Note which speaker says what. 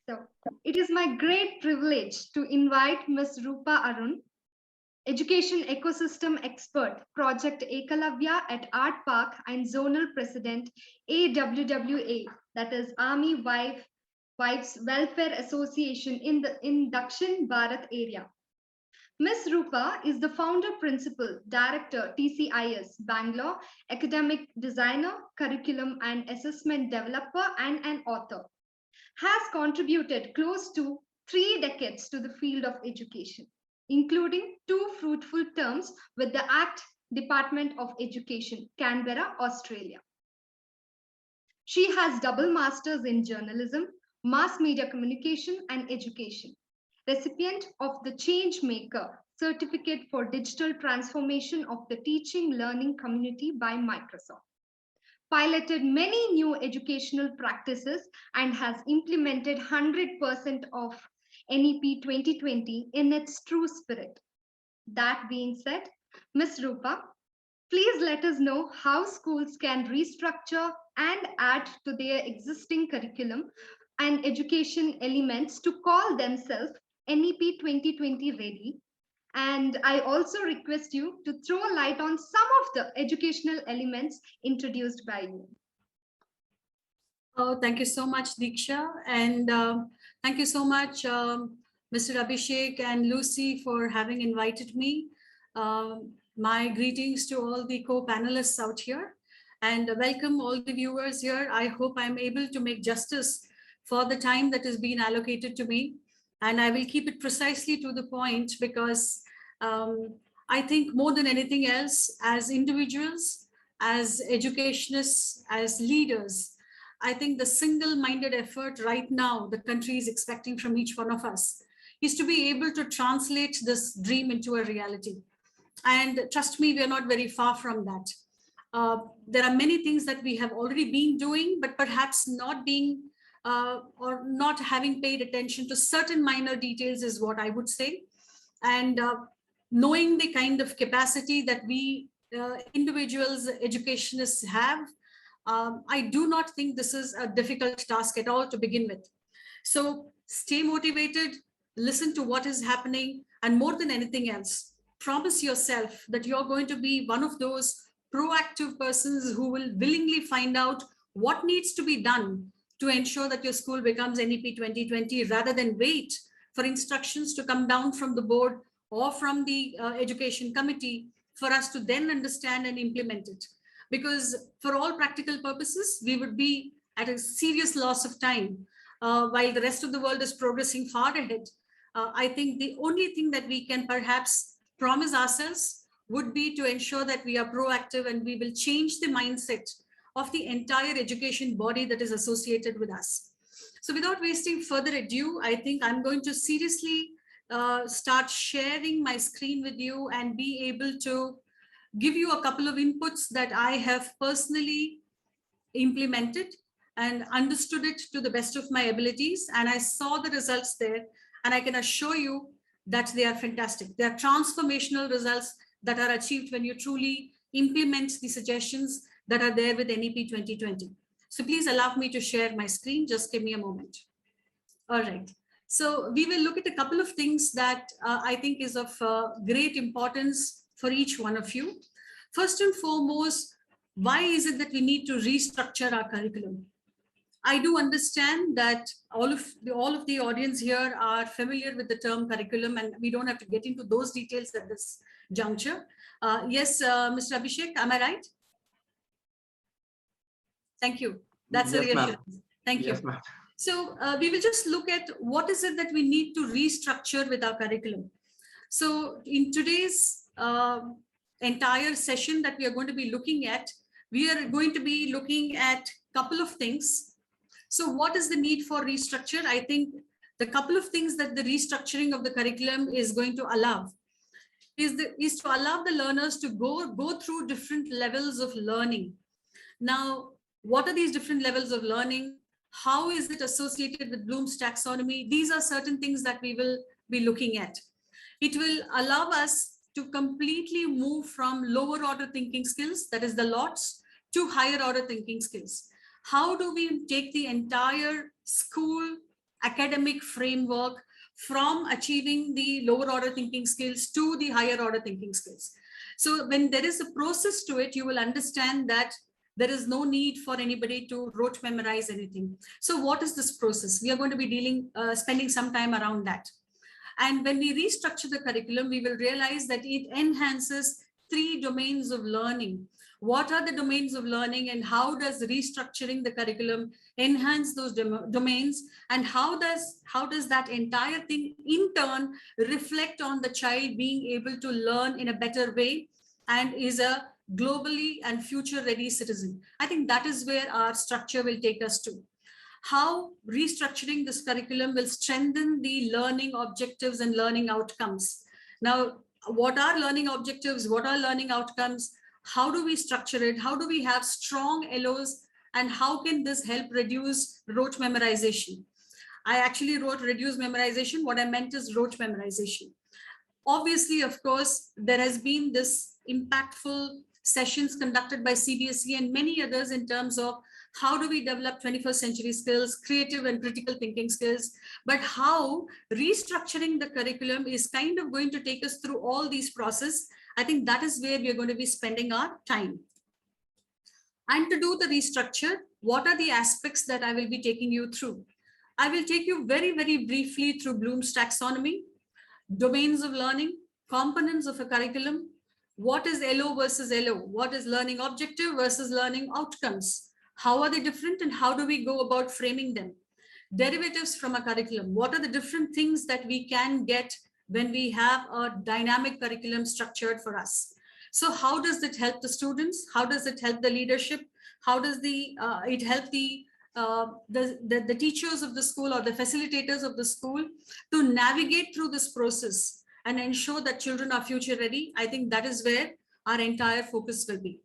Speaker 1: So, it is my great privilege to invite Ms. Rupa Arun, Education Ecosystem Expert, Project Ekalavya at Art Park and Zonal President, AWWA, that is Army Wives Welfare Association in the Dakshin Bharat area. Ms. Rupa is the founder principal director TCIS Bangalore, academic designer, curriculum and assessment developer, and an author. Has contributed close to 3 decades to the field of education, including 2 fruitful terms with the ACT Department of Education, Canberra, Australia. She has double masters in journalism, mass media communication, and education. Recipient of the Change Maker Certificate for Digital Transformation of the Teaching Learning Community by Microsoft. Piloted many new educational practices and has implemented 100% of NEP 2020 in its true spirit. That being said, Ms. Rupa, please let us know how schools can restructure and add to their existing curriculum and education elements to call themselves NEP 2020 ready. And I also request you to throw a light on some of the educational elements introduced by you.
Speaker 2: Oh, thank you so much, Diksha. And thank you so much, Mr. Abhishek and Lucy, for having invited me. My greetings to all the co-panelists out here, and welcome all the viewers here. I hope I'm able to make justice for the time that has been allocated to me. And I will keep it precisely to the point because I think more than anything else, as individuals, as educationists, as leaders, I think the single-minded effort right now the country is expecting from each one of us is to be able to translate this dream into a reality. And trust me, we are not very far from that. There are many things that we have already been doing, but perhaps not being or not having paid attention to certain minor details is what I would say. And knowing the kind of capacity that we individuals, educationists have, I do not think this is a difficult task at all to begin with. So stay motivated, listen to what is happening, and more than anything else, promise yourself that you're going to be one of those proactive persons who will willingly find out what needs to be done to ensure that your school becomes NEP 2020 rather than wait for instructions to come down from the board or from the education committee for us to then understand and implement it. Because for all practical purposes, we would be at a serious loss of time while the rest of the world is progressing far ahead. I think the only thing that we can perhaps promise ourselves would be to ensure that we are proactive and we will change the mindset of the entire education body that is associated with us. So without wasting further ado, I think I'm going to seriously start sharing my screen with you and be able to give you a couple of inputs that I have personally implemented and understood it to the best of my abilities. And I saw the results there, and I can assure you that they are fantastic. They are transformational results that are achieved when you truly implement the suggestions that are there with NEP 2020. So please allow me to share my screen. Just give me a moment. All right. So we will look at a couple of things that I think is of great importance for each one of you. First and foremost, why is it that we need to restructure our curriculum? I do understand that all of the audience here are familiar with the term curriculum, and we don't have to get into those details at this juncture. Yes, Mr. Abhishek, am I right? Thank you. That's a reassurance. Thank you. So we will just look at what is it that we need to restructure with our curriculum. So in today's entire session that we are going to be looking at, we are going to be looking at a couple of things. So what is the need for restructure? I think the couple of things that the restructuring of the curriculum is going to allow is to allow the learners to go through different levels of learning. Now, what are these different levels of learning? How is it associated with Bloom's taxonomy? These are certain things that we will be looking at. It will allow us to completely move from lower order thinking skills, that is the LOTS, to higher order thinking skills. How do we take the entire school academic framework from achieving the lower order thinking skills to the higher order thinking skills. So when there is a process to it, you will understand that there is no need for anybody to rote memorize anything. So what is this process? We are going to be spending some time around that. And when we restructure the curriculum, we will realize that it enhances 3 domains of learning. What are the domains of learning, and how does restructuring the curriculum enhance those domains, and how does that entire thing in turn reflect on the child being able to learn in a better way and is a globally and future ready citizen? I think that is where our structure will take us to. How restructuring this curriculum will strengthen the learning objectives and learning outcomes. Now, what are learning objectives? What are learning outcomes? How do we structure it? How do we have strong LOs? And how can this help reduce rote memorization? I actually wrote reduce memorization. What I meant is rote memorization. Obviously, of course, there has been this impactful sessions conducted by CBSE and many others in terms of how do we develop 21st century skills, creative and critical thinking skills, but how restructuring the curriculum is kind of going to take us through all these processes. I think that is where we are going to be spending our time. And to do the restructure, what are the aspects that I will be taking you through? I will take you very, very briefly through Bloom's taxonomy, domains of learning, components of a curriculum, what is LO versus LO, what is learning objective versus learning outcomes, how are they different and how do we go about framing them, derivatives from a curriculum, what are the different things that we can get when we have a dynamic curriculum structured for us. So how does it help the students? How does it help the leadership? How does it help the teachers of the school or the facilitators of the school to navigate through this process and ensure that children are future ready? I think that is where our entire focus will be.